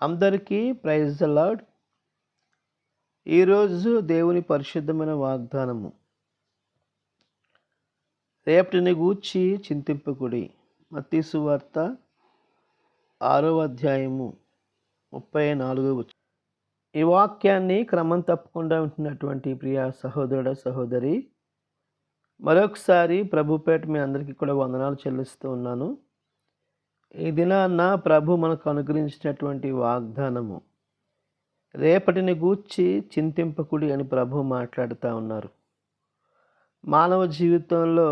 అందరికీ praise the lord. ఈరోజు దేవుని పరిశుద్ధమైన వాగ్దానము. రేపటిని గూర్చి చింతింపకుడి. మత్తయి సువార్త 6వ అధ్యాయము 34వ వచనం. ఈ వాక్యాన్ని క్రమం తప్పకుండా ఉంటున్నటువంటి ప్రియ సహోదరుడ సహోదరి, మరొకసారి ప్రభుపేట మీ అందరికీ కూడా వందనాలు చెల్లిస్తూ ఉన్నాను. ఈ దినాన్న ప్రభు మనకు అనుగ్రహించినటువంటి వాగ్దానము, రేపటిని గూర్చి చింతింపకుడి అని ప్రభు మాట్లాడుతూ ఉన్నారు. మానవ జీవితంలో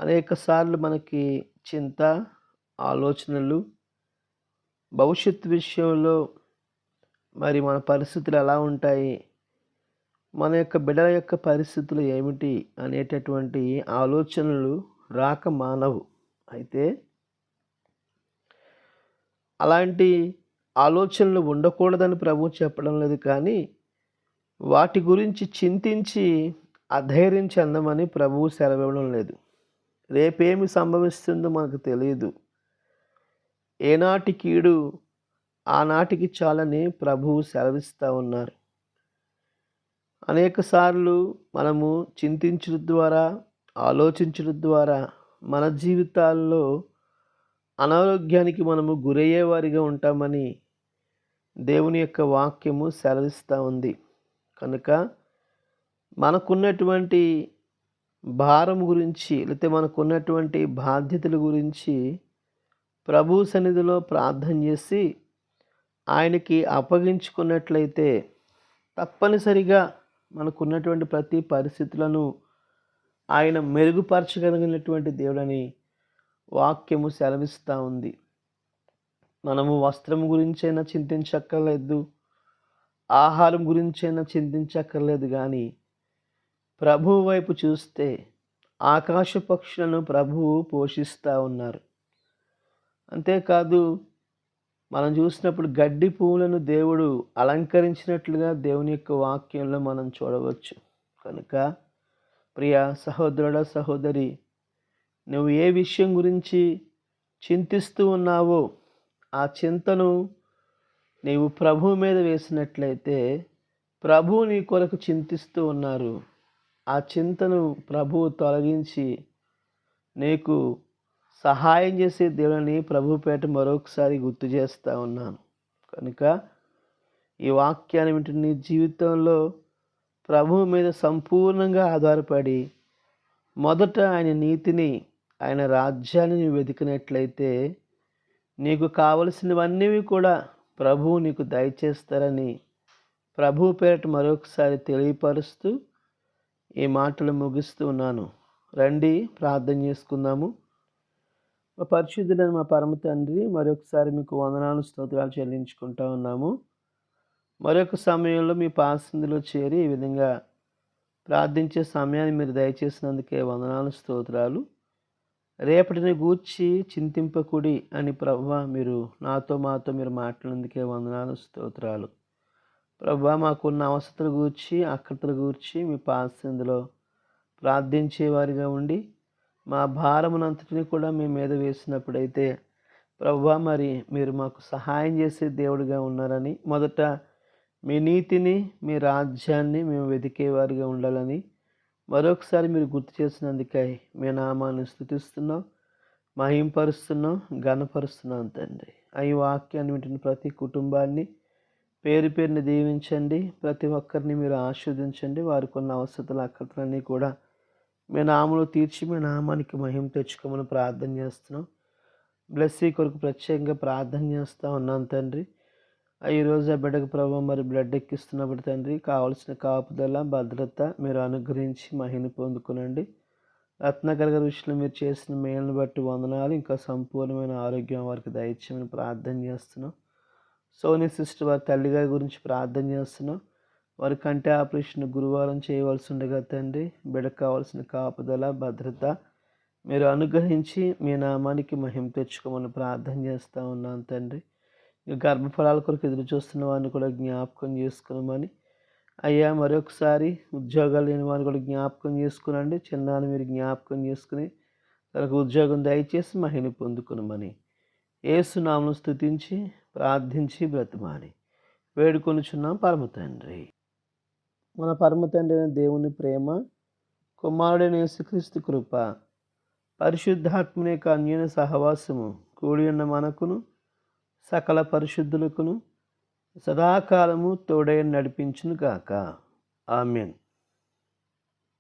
అనేకసార్లు మనకి చింత, ఆలోచనలు, భవిష్యత్తు విషయంలో మరి మన పరిస్థితులు ఎలా ఉంటాయి, మన యొక్క బిడ్డల యొక్క పరిస్థితులు ఏమిటి అనేటటువంటి ఆలోచనలు రాక మానవు. అయితే అలాంటి ఆలోచనలు ఉండకూడదని ప్రభు చెప్పడం లేదు, కానీ వాటి గురించి చింతించి అధైర్యం చెందమని ప్రభువు సెలవివ్వడం లేదు. రేపేమి సంభవిస్తుందో మనకు తెలియదు. ఏనాటి కీడు ఆనాటికి చాలని ప్రభువు సెలవిస్తూ ఉన్నారు. అనేకసార్లు మనము చింతించడం ద్వారా, ఆలోచించడం ద్వారా మన జీవితాల్లో అనారోగ్యానికి మనము గురయ్యేవారిగా ఉంటామని దేవుని యొక్క వాక్యము సెలవిస్తూ ఉంది. కనుక మనకున్నటువంటి భారం గురించి, లేకపోతే మనకున్నటువంటి బాధ్యతల గురించి ప్రభు సన్నిధిలో ప్రార్థన చేసి ఆయనకి అప్పగించుకున్నట్లయితే తప్పనిసరిగా మనకున్నటువంటి ప్రతి పరిస్థితులను ఆయన మెరుగుపరచగలిగినటువంటి దేవుడని వాక్యము సెలవిస్తూ ఉంది. మనము వస్త్రం గురించైనా చింతించక్కర్లేదు, ఆహారం గురించైనా చింతించక్కర్లేదు, కానీ ప్రభువు వైపు చూస్తే ఆకాశ పక్షులను ప్రభువు పోషిస్తూ ఉన్నారు. అంతేకాదు, మనం చూసినప్పుడు గడ్డి పువ్వులను దేవుడు అలంకరించినట్లుగా దేవుని యొక్క వాక్యంలో మనం చూడవచ్చు. కనుక ప్రియ సహోదరుడ సహోదరి, నువ్వు ఏ విషయం గురించి చింతిస్తూ ఉన్నావో ఆ చింతను నీవు ప్రభువు మీద వేసినట్లయితే ప్రభువు నీ కొరకు చింతిస్తూ ఉన్నారు. ఆ చింతను ప్రభువు తొలగించి నీకు సహాయం చేసే దేవుని ప్రభు పేట మరొకసారి గుర్తు చేస్తూ ఉన్నాను. కనుక ఈ వాక్యాన్ని వింటున్న నీ జీవితంలో ప్రభువు మీద సంపూర్ణంగా ఆధారపడి మొదట ఆయన నీతిని, ఆయన రాజ్యాన్ని నువ్వు వెతికినట్లయితే నీకు కావలసినవన్నీ కూడా ప్రభువు నీకు దయచేస్తారని ప్రభువు పేరట మరొకసారి తెలియపరుస్తూ ఈ మాటలు ముగిస్తూ ఉన్నాను. రండి ప్రార్థన చేసుకుందాము. మా పరిశుద్ధుడైన మా పరమ తండ్రి, మరొకసారి మీకు వందనాలు స్తోత్రాలు చెల్లించుకుంటా ఉన్నాము. మరొక సమయంలో మీ పాసందులో చేరి ఈ విధంగా ప్రార్థించే సమయాన్ని మీరు దయచేసినందుకే వందనాలు స్తోత్రాలు. రేపటిని గూర్చి చింతింపకుడి అని ప్రభువా మీరు మాతో మీరు మాట్లాడినందుకే వందనాలు స్తోత్రాలు. ప్రభువా, మాకున్న అవసరతల గూర్చి, అక్కర్తల గూర్చి మీ పాసందులో ప్రార్థించేవారిగా ఉండి మా భారమునంతటిని కూడా మీ మీద వేసినప్పుడైతే ప్రభువా, మరి మీరు మాకు సహాయం చేసే దేవుడిగా ఉన్నారని, మొదట మీ నీతిని, మీ రాజ్యాన్ని మేము వెతికేవారిగా ఉండాలని మరొకసారి మీరు గుర్తు చేసినందుకై మీ నామాన్ని స్తుతిస్తున్నాం, మహింపరుస్తున్నాం, ఘనపరుస్తున్నాం తండ్రి. ఈ వాక్యాన్ని వింటున్న ప్రతి కుటుంబాన్ని పేరు పేరుని దీవించండి. ప్రతి ఒక్కరిని మీరు ఆస్వాదించండి. వారికి ఉన్న అవసరతలు, అక్కర్తలన్నీ కూడా మీ నామములో తీర్చి మీ నామానికి మహిమ తెచ్చుకోమని ప్రార్థన చేస్తున్నాం. బ్లెస్సీ కొరకు ప్రత్యేకంగా ప్రార్థన చేస్తూ ఉన్నాను తండ్రి. ఈరోజు ఆ బిడ్డకు ప్రభు మరి బ్లడ్ ఎక్కిస్తున్నప్పుడు తండ్రి కావలసిన కాపుదల, భద్రత మీరు అనుగ్రహించి మహిమ పొందుకునండి. రత్నకర గారి విషయంలో మీరు చేసిన మేలును బట్టి వందనాలు. ఇంకా సంపూర్ణమైన ఆరోగ్యం వారికి దయచేయమని ప్రార్థన చేస్తున్నాం. సోనీ సిస్టర్ వారి తల్లిగారి గురించి ప్రార్థన చేస్తున్నాం. వారి కంటి ఆపరేషన్ గురువారం చేయవలసి ఉండగా తండ్రి బిడ్డకు కావాల్సిన కాపుదల, భద్రత మీరు అనుగ్రహించి మీ నామానికి మహిమ తెచ్చుకోమని ప్రార్థన చేస్తూ ఉన్నాను తండ్రి. గర్భఫలాల కొరకు ఎదురు చూస్తున్న వారిని కూడా జ్ఞాపకం చేసుకున్నామని అయ్యా, మరొకసారి ఉద్యోగాలు లేని వారిని కూడా జ్ఞాపకం చేసుకునండి. చిన్నాన్ని మీరు జ్ఞాపకం చేసుకుని తనకు ఉద్యోగం దయచేసి మహిమ పొందుకునమని యేసునామమున స్తుతించి ప్రార్థించి బ్రతిమాలి వేడుకొనుచున్నాం పరమ తండ్రి. మన పరమ తండ్రి అయిన దేవుని ప్రేమ, కుమారుడైన యేసుక్రీస్తు కృప, పరిశుద్ధాత్మని యొక్క అన్యోన్య సహవాసము కూడి ఉన్న మనకును సకల పరిశుద్ధులకును సదాకాలము తోడై నడిపించును గాక. ఆమేన్.